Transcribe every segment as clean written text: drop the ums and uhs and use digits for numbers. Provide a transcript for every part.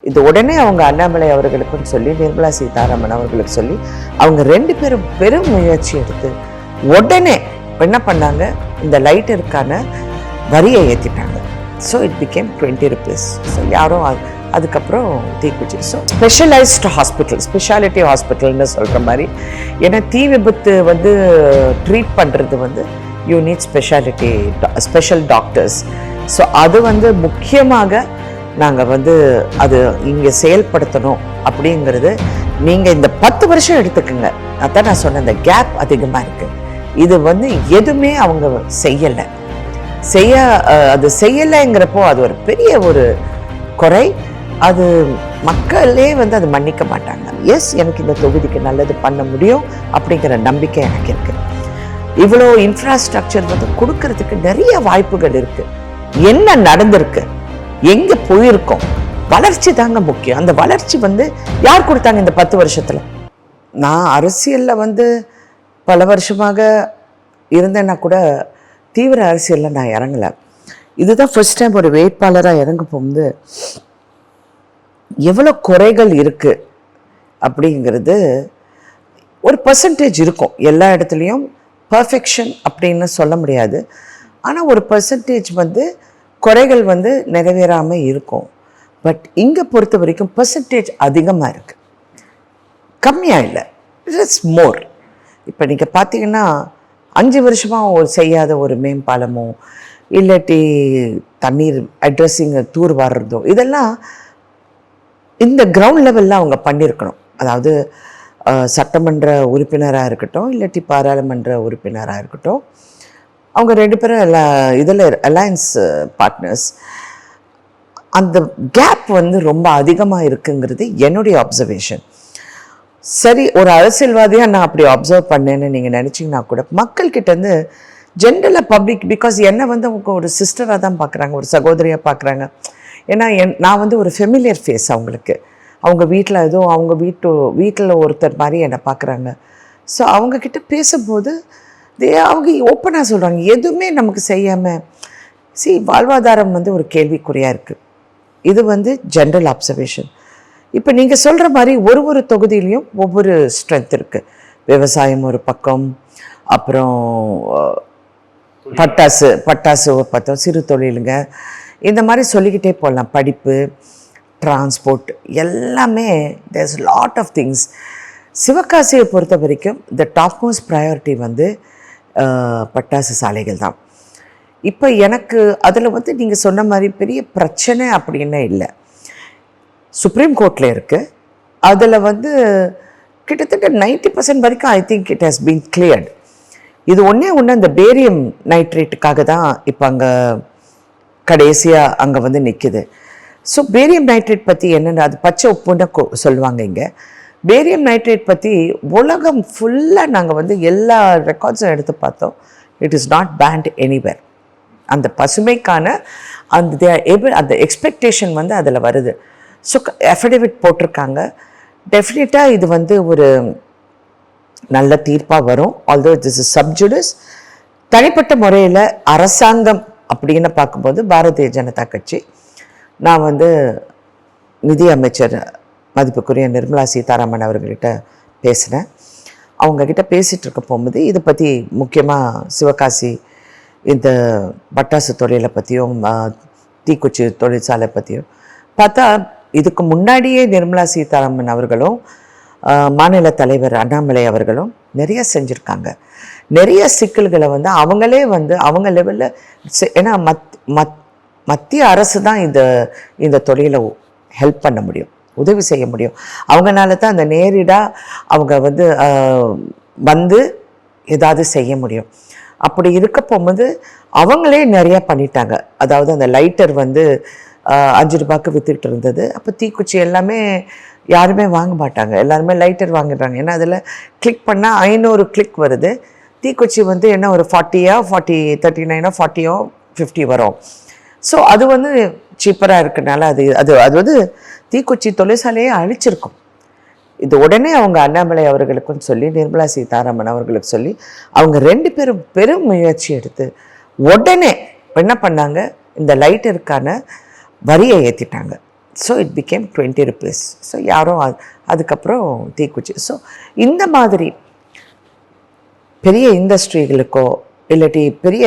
இது உடனே அவங்க அண்ணாமலை அவர்களுக்கும் சொல்லி நிர்மலா சீதாராமன் அவர்களுக்கு சொல்லி அவங்க 2 பேரும் பெரும் முயற்சி எடுத்து உடனே என்ன பண்ணாங்க, இந்த லைட்டருக்கான வரியை ஏற்றிட்டாங்க. So it became 20 rupees. So யாரும் அதுக்கப்புறம் தீக்குச்சி. ஸோ ஸ்பெஷலைஸ்டு ஹாஸ்பிட்டல், ஸ்பெஷாலிட்டி ஹாஸ்பிட்டல்னு சொல்கிற மாதிரி. ஏன்னா தீ விபத்து வந்து ட்ரீட் பண்ணுறது வந்து you need special doctors. So அது வந்து முக்கியமாக நாங்கள் வந்து அது இங்கே செயல்படுத்தணும் அப்படிங்கிறது. நீங்கள் இந்த 10 வருஷம் எடுத்துக்கோங்க, அதான் நான் சொன்னேன், இந்த கேப் அதிகமாக இருக்குது. இது வந்து எதுவுமே அவங்க அது செய்யலைங்கிறப்போ அது ஒரு பெரிய ஒரு குறை. அது மக்களே வந்து அது மன்னிக்க மாட்டாங்க. எஸ், எனக்கு இந்த தொகுதிக்கு நல்லது பண்ண முடியும் அப்படிங்கிற நம்பிக்கை எனக்கு இருக்குது. இவ்வளோ இன்ஃப்ராஸ்ட்ரக்சர் வந்து கொடுக்கறதுக்கு நிறைய வாய்ப்புகள் இருக்குது. என்ன நடந்திருக்கு, எங்கே போயிருக்கோம், வளர்ச்சி தாங்க முக்கியம். அந்த வளர்ச்சி வந்து யார் கொடுத்தாங்க இந்த 10 வருஷத்தில்? நான் அரசியலில் வந்து பல வருஷமாக இருந்தேன்னா கூட தீவிர அரசியலில் நான் இறங்கலை. இதுதான் ஃபர்ஸ்ட் டைம் ஒரு வேட்பாளராக இறங்க போகும்போது எவ்வளோ குறைகள் இருக்குது அப்படிங்கிறது ஒரு பர்சன்டேஜ் இருக்கும். எல்லா இடத்துலையும் பர்ஃபெக்ஷன் அப்படின்னு சொல்ல முடியாது. ஆனால் ஒரு பர்சன்டேஜ் வந்து குறைகள் வந்து நிறைவேறாமல் இருக்கும். பட் இங்கே பொறுத்த வரைக்கும் பர்சன்டேஜ் அதிகமாக இருக்குது, கம்மியாக இல்லை. It's more. இப்போ நீங்கள் பார்த்தீங்கன்னா 5 வருஷமாக செய்யாத ஒரு மேம்பாலமோ இல்லாட்டி தண்ணீர் அட்ரஸிங்க தூர் வாடுறதோ இதெல்லாம் இந்த கிரவுண்ட் லெவலில் அவங்க பண்ணியிருக்கணும். அதாவது சட்டமன்ற உறுப்பினராக இருக்கட்டும் இல்லாட்டி பாராளுமன்ற உறுப்பினராக இருக்கட்டும், அவங்க 2 பேரும் இதில் அலையன்ஸ் பார்ட்னர்ஸ். அந்த கேப் வந்து ரொம்ப அதிகமாக இருக்குங்கிறது என்னுடைய அப்சர்வேஷன். சரி, ஒரு அரசியல்வாதியாக நான் அப்படி அப்சர்வ் பண்ணேன்னு நீங்கள் நினச்சிங்கன்னா கூட மக்கள்கிட்டேருந்து ஜென்ரலாக பப்ளிக், பிகாஸ் என்னை வந்து அவங்க ஒரு சிஸ்டராக தான் பார்க்குறாங்க, ஒரு சகோதரியாக பார்க்குறாங்க. ஏன்னா நான் வந்து ஒரு ஃபெமிலியர் ஃபேஸ் அவங்களுக்கு. அவங்க வீட்டில் அவங்க வீட்டில் ஒருத்தர் மாதிரி என்னை பார்க்குறாங்க. ஸோ அவங்கக்கிட்ட பேசும்போது அவங்க ஓப்பனாக சொல்கிறாங்க, எதுவுமே நமக்கு செய்யாமல் வாழ்வாதாரம் வந்து ஒரு கேள்விக்குறியாக இருக்குது. இது வந்து ஜென்ரல் அப்சர்வேஷன். இப்போ நீங்கள் சொல்கிற மாதிரி ஒரு தொகுதியிலையும் ஒவ்வொரு ஸ்ட்ரென்த் இருக்குது. விவசாயம் ஒரு பக்கம், அப்புறம் பட்டாசு ஒரு பக்கம், சிறு தொழிலுங்க, இந்த மாதிரி சொல்லிக்கிட்டே போகலாம். படிப்பு, டிரான்ஸ்போர்ட், எல்லாமே தேர்ஸ் லாட் ஆஃப் திங்ஸ். சிவகாசியை பொறுத்த வரைக்கும் த டாப் மோஸ்ட் ப்ரையாரிட்டி வந்து பட்டாசு சாலைகள் தான். இப்போ எனக்கு அதில் வந்து நீங்கள் சொன்ன மாதிரி பெரிய பிரச்சனை அப்படின்னு இல்லை. சுப்ரீம் கோர்ட்டில் இருக்குது. அதில் வந்து கிட்டத்தட்ட 90% வரைக்கும் I think it has been cleared. இது ஒன்று இந்த பேரியம் நைட்ரேட்டுக்காக தான் இப்போ அங்கே கடைசியாக அங்கே வந்து நிற்குது. ஸோ பேரியம் நைட்ரேட் பற்றி என்னென்ன, அது பச்சை உப்புன்னு சொல்லுவாங்க இங்கே. பேரியம் நைட்ரேட் பற்றி உலகம் ஃபுல்லாக நாங்கள் வந்து எல்லா ரெக்கார்ட்ஸும் எடுத்து பார்த்தோம். It is not banned anywhere. அந்த பசுமைக்கான அந்த எக்ஸ்பெக்டேஷன் வந்து அதில் வருது. ஸோ அஃபிடவிட் போட்டிருக்காங்க. டெஃபினட்டாக இது வந்து ஒரு நல்ல தீர்ப்பாக வரும். Although this is sub judice. தனிப்பட்ட முறையில் அரசாங்கம் அப்படின்னு பார்க்கும்போது பாரதிய ஜனதா கட்சி, நான் வந்து நிதி அமைச்சர் மதிப்புக்குரிய நிர்மலா சீதாராமன் அவர்கிட்ட பேசினேன். அவங்கக்கிட்ட பேசிகிட்டு இருக்க போகும்போது இதை பற்றி முக்கியமாக சிவகாசி இந்த பட்டாசு தொழிலை பற்றியும் தீக்குச்சி தொழிற்சாலை பற்றியும் பார்த்தா, இதுக்கு முன்னாடியே நிர்மலா சீதாராமன் அவர்களும் மாநில தலைவர் அண்ணாமலை அவர்களும் நிறைய செஞ்சுருக்காங்க. நிறைய சிக்கல்களை வந்து அவங்களே வந்து அவங்க லெவலில், ஏன்னா மத்திய அரசு தான் இந்த தொழிலை ஹெல்ப் பண்ண முடியும், உதவி செய்ய முடியும். அவங்களால தான் அந்த நேரடியாக அவங்க வந்து ஏதாவது செய்ய முடியும். அப்படி இருக்க போகும்போது அவங்களே நிறையா பண்ணிட்டாங்க. அதாவது அந்த லைட்டர் வந்து 5 ரூபாய்க்கு விற்றுக்கிட்டு இருந்தது. அப்போ தீக்குச்சி எல்லாமே யாருமே வாங்க மாட்டாங்க, எல்லாருமே லைட்டர் வாங்கிடுறாங்க. ஏன்னா அதில் கிளிக் பண்ணால் 500 கிளிக் வருது. தீக்குச்சி வந்து என்ன ஒரு 39 40 50 வரும். ஸோ அது வந்து சீப்பராக இருக்கனால அது வந்து தீக்குச்சி தொழிற்சாலையை அழிச்சிருக்கும். இது உடனே அவங்க அண்ணாமலை அவர்களுக்கும் சொல்லி நிர்மலா சீதாராமன் அவர்களுக்கு சொல்லி அவங்க 2 பேரும் பெரும் முயற்சி எடுத்து உடனே என்ன பண்ணாங்க, இந்த லைட்டருக்கான வரியை ஏற்றிட்டாங்க. So it became 20 rupees. So யாரும் அதுக்கப்புறம் தீக்குச்சி. ஸோ இந்த மாதிரி பெரிய இண்டஸ்ட்ரிகளுக்கோ இல்லாட்டி பெரிய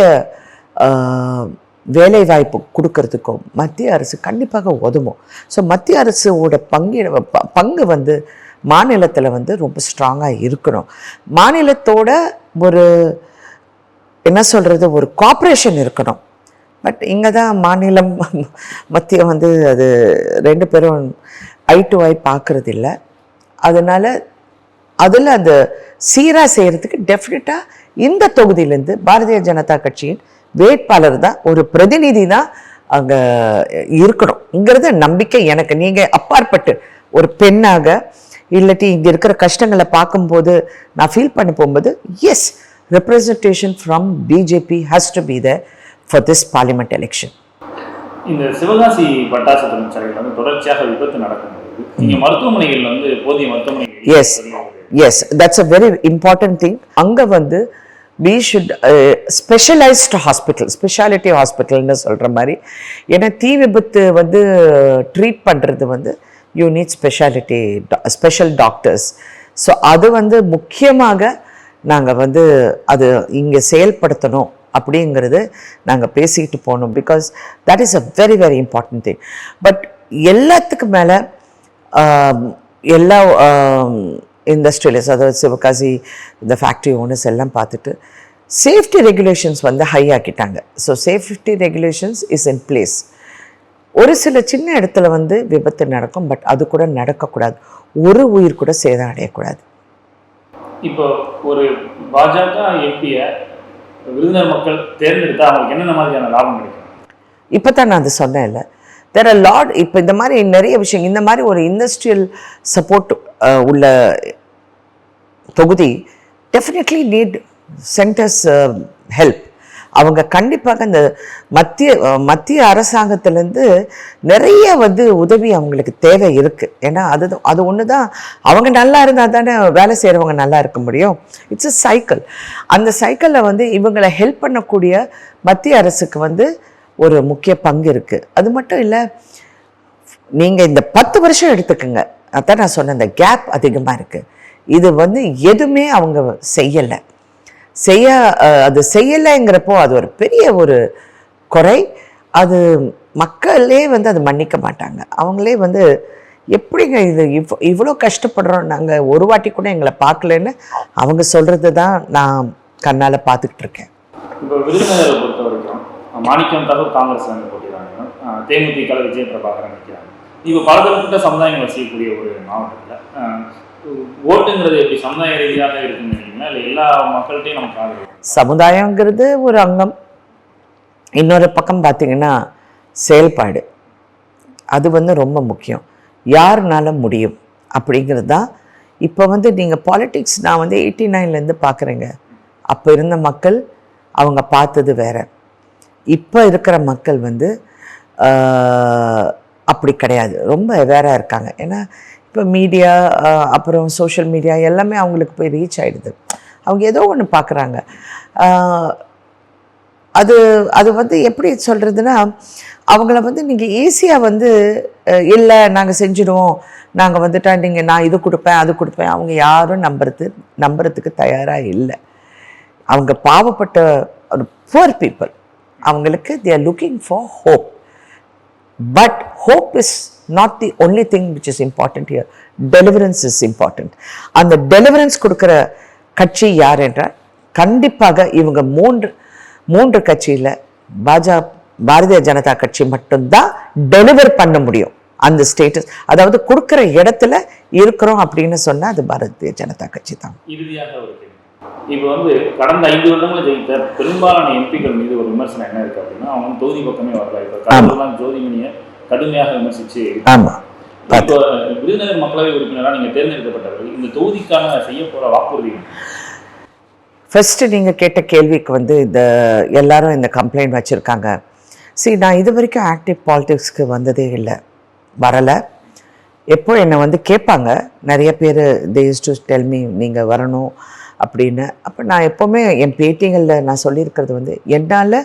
வேலை வாய்ப்பு கொடுக்கறதுக்கோ மத்திய அரசு கண்டிப்பாக உதவும். ஸோ மத்திய அரசோட பங்கு வந்து மாநிலத்தில் வந்து ரொம்ப ஸ்ட்ராங்காக இருக்கணும். மாநிலத்தோட ஒரு என்ன சொல்கிறது, ஒரு கோஆப்ரேஷன் இருக்கணும். பட் இங்கே தான் மாநிலம் மத்திய வந்து அது 2 பேரும் ஐ டு ஐ பார்க்குறது இல்லை. அதனால் அதில் அந்த சீராக செய்கிறதுக்கு டெஃபினட்டாக இந்த தொகுதியிலேருந்து பாரதிய ஜனதா கட்சியின் வேட்பாளர் தான், ஒரு பிரதிநிதி தான் அங்கே இருக்கணும்ங்கிறது நம்பிக்கை எனக்கு. நீங்கள் அப்பாற்பட்டு ஒரு பெண்ணாக இல்லாட்டி இங்கே இருக்கிற கஷ்டங்களை பார்க்கும்போது நான் ஃபீல் பண்ணி போகும்போது S, representation from BJP has to be there for this parliament election. இந்த சிவகாசி பட்டாசு தொழிற்சாலையில் வந்து தொடர்ச்சியாக விபத்து நடக்கும்போது நீங்கள் மருத்துவமனைகள் வந்து போதிய மருத்துவமனைகள் S that's a very important thing. அங்கே வந்து we should specialized hospital, specialty hospitalன்னு சொல்கிற மாதிரி. ஏன்னா தீ விபத்து வந்து ட்ரீட் பண்ணுறது வந்து you need special doctors. So அது வந்து முக்கியமாக நாங்கள் வந்து அது இங்கே செயல்படுத்தணும் அப்படிங்கிறது நாங்கள் பேசிக்கிட்டு போனோம். Because that is a very very important thing. But எல்லாத்துக்கும் மேலே எல்லா இண்டஸ்ட்ரியலிஸ்ட், அதாவது சிவகாசி இந்த ஃபேக்ட்ரி ஓனர்ஸ் எல்லாம் பார்த்துட்டு சேஃப்டி ரெகுலேஷன்ஸ் வந்து ஹை ஆக்கிட்டாங்க. So safety regulations is in place. ஒரு சில சின்ன இடத்துல வந்து விபத்து நடக்கும், பட் அது கூட நடக்கக்கூடாது. ஒரு உயிர் கூட சேதம் அடையக்கூடாது. இப்போ ஒரு பாஜக எம்பியை விருதுநகர் மக்கள் தேர்ந்தெடுத்தால் அவங்களுக்கு என்னென்ன மாதிரியான லாபம் கிடைக்கும்? இப்போ தான் நான் அது சொன்னேன் இல்லை, தேர் ஆர் லாட். இப்போ இந்த மாதிரி நிறைய விஷயம், இந்த மாதிரி ஒரு இண்டஸ்ட்ரியல் சப்போர்ட் உள்ள தொகுதி டெஃபினெட்லி நீட் சென்டர்ஸ் ஹெல்ப். அவங்க கண்டிப்பாக இந்த மத்திய அரசாங்கத்திலேருந்து நிறைய வந்து உதவி அவங்களுக்கு தேவை இருக்குது. ஏன்னா அது ஒன்று தான், அவங்க நல்லா இருந்தால் தானே வேலை செய்கிறவங்க நல்லா இருக்க முடியும். It's a cycle. அந்த சைக்கிளில் வந்து இவங்களை ஹெல்ப் பண்ணக்கூடிய மத்திய அரசுக்கு வந்து ஒரு முக்கிய பங்கு இருக்குது. அது மட்டும் இல்லை, நீங்கள் இந்த 10 வருஷம் எடுத்துக்கோங்க, அதான் நான் சொன்னேன், இந்த கேப் அதிகமாக இருக்குது. இது வந்து எதுவுமே அவங்க செய்யலை. அது செய்யலைங்கிறப்போ அது ஒரு பெரிய ஒரு குறை. அது மக்களே வந்து அது மன்னிக்க மாட்டாங்க. அவங்களே வந்து எப்படிங்க இது இவ்வளோ கஷ்டப்படுறோம், நாங்கள் ஒரு வாட்டி கூட எங்களை பார்க்கலன்னு அவங்க சொல்கிறது தான் நான் கண்ணால் பார்த்துக்கிட்டு இருக்கேன். இப்போ விருதுநகரை பொறுத்த வரைக்கும் மாணிக்கம் தாகூர் காங்கிரஸ் போட்டிடுறாங்க, தேமுதிக விஜய் பிரபாகரன் நிற்கிறாங்க. இப்போ பலதரப்பட்ட சமுதாயங்கள் வசிக்கக்கூடிய ஒரு மாவட்டத்தில் ஓட்டுங்கிறது எப்படி சமுதாய ரீதியாக இருக்குன்னு நினைக்கிறீங்களா, இல்லை எல்லா மக்கள்கிட்டையும் நமக்கு ஆதரவு? சமுதாயங்கிறது ஒரு அங்கம். இன்னொரு பக்கம் பார்த்தீங்கன்னா செயல்பாடு, அது வந்து ரொம்ப முக்கியம். யாருனால முடியும் அப்படிங்கிறது தான். இப்போ வந்து நீங்கள் பாலிட்டிக்ஸ் நான் வந்து 89லேருந்து பார்க்குறேங்க. அப்போ இருந்த மக்கள் அவங்க பார்த்தது வேற. இப்போ இருக்கிற மக்கள் வந்து அப்படி கிடையாது, ரொம்ப வேறாக இருக்காங்க. ஏன்னா இப்போ மீடியா, அப்புறம் சோஷியல் மீடியா எல்லாமே அவங்களுக்கு போய் ரீச் ஆகிடுது. அவங்க ஏதோ ஒன்று பார்க்குறாங்க. அது வந்து எப்படி சொல்கிறதுனா, அவங்கள வந்து நீங்கள் ஈஸியாக வந்து இல்லை நாங்கள் செஞ்சிடுவோம், நாங்கள் வந்துட்டா நீங்கள் நான் இது கொடுப்பேன் அது கொடுப்பேன், அவங்க யாரும் நம்புறதுக்கு தயாராக இல்லை. அவங்க பாவப்பட்ட ஒரு புவர் பீப்புள். அவங்களுக்கு they are looking for hope. But hope is not the only thing which is important here. Deliverance is important. அந்த deliverance கொடுக்குற கட்சி யார் என்றால் கண்டிப்பாக இவங்க மூன்று கட்சியில் பாரதிய ஜனதா கட்சி மட்டும்தான் டெலிவர் பண்ண முடியும் அந்த ஸ்டேட்டஸ். அதாவது கொடுக்குற இடத்துல இருக்கிறோம் அப்படின்னு சொன்னால் அது பாரதிய ஜனதா கட்சி தான். இறுதியாக ஒரு கேள்வி, இப்போ வந்து கடந்த 5 வருடங்களில் ஜெயித்த பெரும்பாலான எம்பிக்கள் மீது ஒரு விமர்சனம் என்ன இருக்குது அப்படின்னா, அவங்க தொகுதி பக்கமே வரல. இப்போ கடவுள்லாம் ஜோதிமணியை கடுமையாக விமர்சிச்சு. ஆமாம். இப்போ விருதுநகர் மக்களவை உறுப்பினராக நீங்கள் தேர்ந்தெடுக்கப்பட்டவர்கள் இந்த தொகுதிக்கான செய்ய போகிற வாக்குறுதி? ஃபஸ்ட்டு நீங்கள் கேட்ட கேள்விக்கு வந்து எல்லாரும் இந்த கம்ப்ளைண்ட் வச்சுருக்காங்க. சரி, நான் இது வரைக்கும் ஆக்டிவ் பாலிட்டிக்ஸ்க்கு வந்ததே இல்லை, வரலை. எப்போ என்னை வந்து கேட்பாங்க நிறைய பேர், they use to tell me நீங்கள் வரணும் அப்படின்னு. அப்போ நான் எப்போவுமே என் பேட்டிகளில் நான் சொல்லியிருக்கிறது வந்து, என்னால்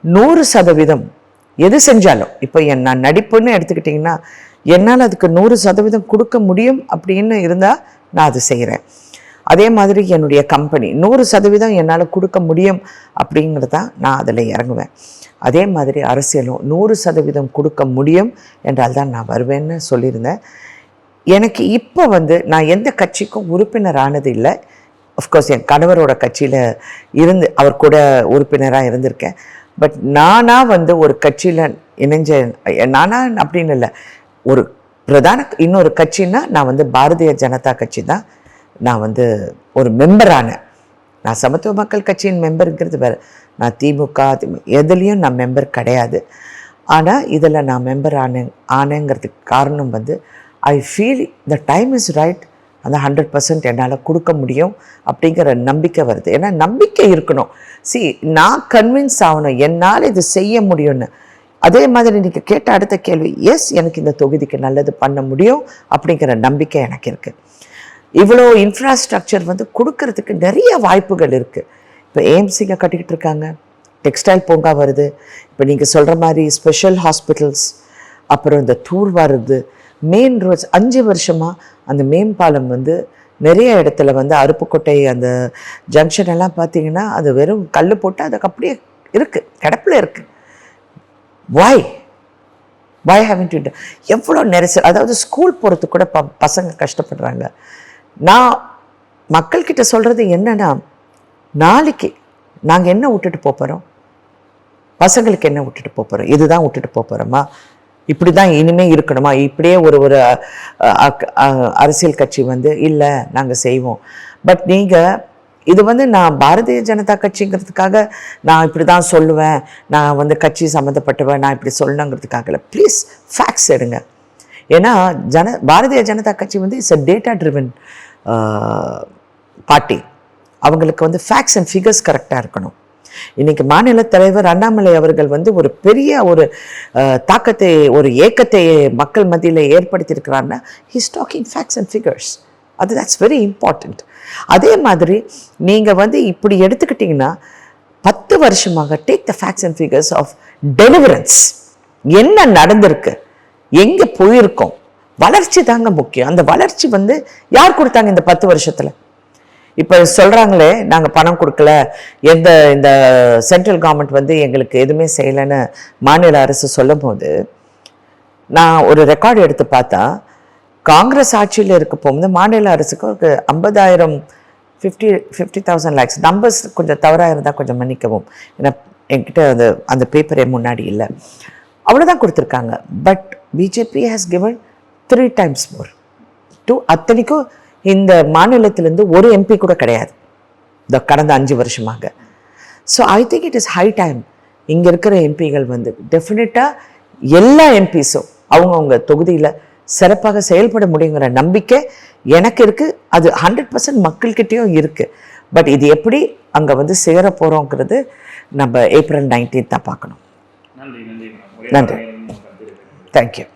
100% எது செஞ்சாலும், இப்போ நான் நடிப்புன்னு எடுத்துக்கிட்டிங்கன்னா என்னால் அதுக்கு 100% கொடுக்க முடியும் அப்படின்னு இருந்தால் நான் அது செய்கிறேன். அதே மாதிரி என்னுடைய கம்பெனி 100% என்னால் கொடுக்க முடியும் அப்படிங்கிறதான் நான் அதில் இறங்குவேன். அதே மாதிரி அரசியலும் 100% கொடுக்க முடியும் என்றால் தான் நான் வருவேன்னு சொல்லியிருந்தேன். எனக்கு இப்போ நான் எந்த கட்சிக்கும் உறுப்பினர் ஆனது இல்லை. அஃப்கோர்ஸ் என் கணவரோட கட்சியில் இருந்து அவர் கூட உறுப்பினராக இருந்திருக்கேன். பட் நானாக ஒரு கட்சியில் இணைஞ்ச நானா அப்படின்னு இல்லை, ஒரு இன்னொரு கட்சின்னா நான் பாரதிய ஜனதா கட்சி தான் நான் ஒரு மெம்பரானேன். நான் சமத்துவ மக்கள் கட்சியின் மெம்பருங்கிறது வேறு. நான் திமுக எதுலேயும் நான் மெம்பர் கிடையாது. ஆனால் இதில் நான் மெம்பர் ஆனேங்கிறதுக்கு காரணம் I feel the time is right. அந்த 100% என்னால் கொடுக்க முடியும் அப்படிங்கிற நம்பிக்கை வருது. ஏன்னா நம்பிக்கை இருக்கணும். நான் கன்வின்ஸ் ஆகணும் என்னால் இது செய்ய முடியும்னு. அதே மாதிரி நீங்கள் கேட்ட அடுத்த கேள்வி, எஸ் எனக்கு இந்த தொகுதிக்கு நல்லது பண்ண முடியும் அப்படிங்கிற நம்பிக்கை எனக்கு இருக்குது. இவ்வளோ இன்ஃப்ராஸ்ட்ரக்சர் கொடுக்கறதுக்கு நிறைய வாய்ப்புகள் இருக்குது. இப்போ ஏஎம்சிங்க கட்டிக்கிட்டு இருக்காங்க, டெக்ஸ்டைல் பூங்கா வருது, இப்போ நீங்கள் சொல்கிற மாதிரி ஸ்பெஷல் ஹாஸ்பிட்டல்ஸ், அப்புறம் இந்த தூர் வருது, மெயின் ரோட்ஸ். 5 வருஷமாக அந்த மேம்பாலம் நிறைய இடத்துல அருப்புக்கோட்டை அந்த ஜங்ஷன் எல்லாம் பார்த்தீங்கன்னா அது வெறும் கல் போட்டு அதுக்கு அப்படியே இருக்குது, கிடப்பில் இருக்குது. why haven't you done? எவ்வளோ நெரிசல். அதாவது ஸ்கூல் போகிறதுக்கு கூட பசங்க கஷ்டப்படுறாங்க. நான் மக்கள்கிட்ட சொல்கிறது என்னென்னா, நாளைக்கு நாங்கள் என்ன விட்டுட்டு போகிறோம், பசங்களுக்கு என்ன விட்டுட்டு போகிறோம், இதுதான் விட்டுட்டு போகிறோமா, இப்படி தான் இனிமேல் இருக்கணுமா, இப்படியே ஒரு அரசியல் கட்சி இல்லை நாங்கள் செய்வோம். பட் நீங்கள் இது நான் பாரதிய ஜனதா கட்சிங்கிறதுக்காக நான் இப்படி தான் சொல்லுவேன், நான் கட்சி சம்மந்தப்பட்டவன், நான் இப்படி சொல்லணுங்கிறதுக்காக இல்லை. ப்ளீஸ் ஃபேக்ட்ஸ் எடுங்க. ஏன்னா பாரதிய ஜனதா கட்சி it's a data driven party. அவங்களுக்கு ஃபேக்ட்ஸ் அண்ட் ஃபிகர்ஸ் கரெக்டாக இருக்கணும். இன்றைக்கி மாநில தலைவர் அண்ணாமலை அவர்கள் ஒரு பெரிய ஒரு தாக்கத்தை, ஒரு ஏக்கத்தை மக்கள் மத்தியில் ஏற்படுத்தியிருக்கிறாருன்னா he's talking facts and figures. that's very important. அதே மாதிரி நீங்கள் இப்படி எடுத்துக்கிட்டிங்கன்னா 10 வருஷமாக take the facts and figures of deliverance. என்ன நடந்திருக்கு, எங்கே போயிருக்கோம், வளர்ச்சி தாங்க முக்கியம். அந்த வளர்ச்சி யார் கொடுத்தாங்க இந்த 10 வருஷத்தில்? இப்போ சொல்கிறாங்களே நாங்கள் பணம் கொடுக்கல, இந்த சென்ட்ரல் கவர்மெண்ட் எங்களுக்கு எதுவுமே செய்யலைன்னு மாநில அரசு சொல்லும் போது நான் ஒரு ரெக்கார்டு எடுத்து பார்த்தா, காங்கிரஸ் ஆட்சியில் இருக்க போகும்போது மாநில அரசுக்கு ஒரு 50,000 50,000 lakhs நம்பர்ஸ் கொஞ்சம் தவறாக இருந்தால் கொஞ்சம் மன்னிக்கவும், ஏன்னா என்கிட்ட அந்த பேப்பரே முன்னாடி இல்லை, அவ்வளோதான் கொடுத்துருக்காங்க. But BJP has given 3 times more to அத்தனைக்கும் இந்த மாநிலத்திலேருந்து ஒரு எம்பி கூட கிடையாது இந்த கடந்த 5 வருஷமாக. So I think it is high time இங்கே இருக்கிற எம்பிகள் டெஃபினட்டாக எல்லா எம்பிஸும் அவங்கவுங்க தொகுதியில் சிறப்பாக செயல்பட முடியுங்கிற நம்பிக்கை எனக்கு இருக்குது. அது 100% மக்கள்கிட்டையும் இருக்குது. பட் இது எப்படி அங்கே சேர போகிறோங்கிறது நம்ம April 19 தான் பார்க்கணும். நன்றி. நன்றி. தேங்க்யூ.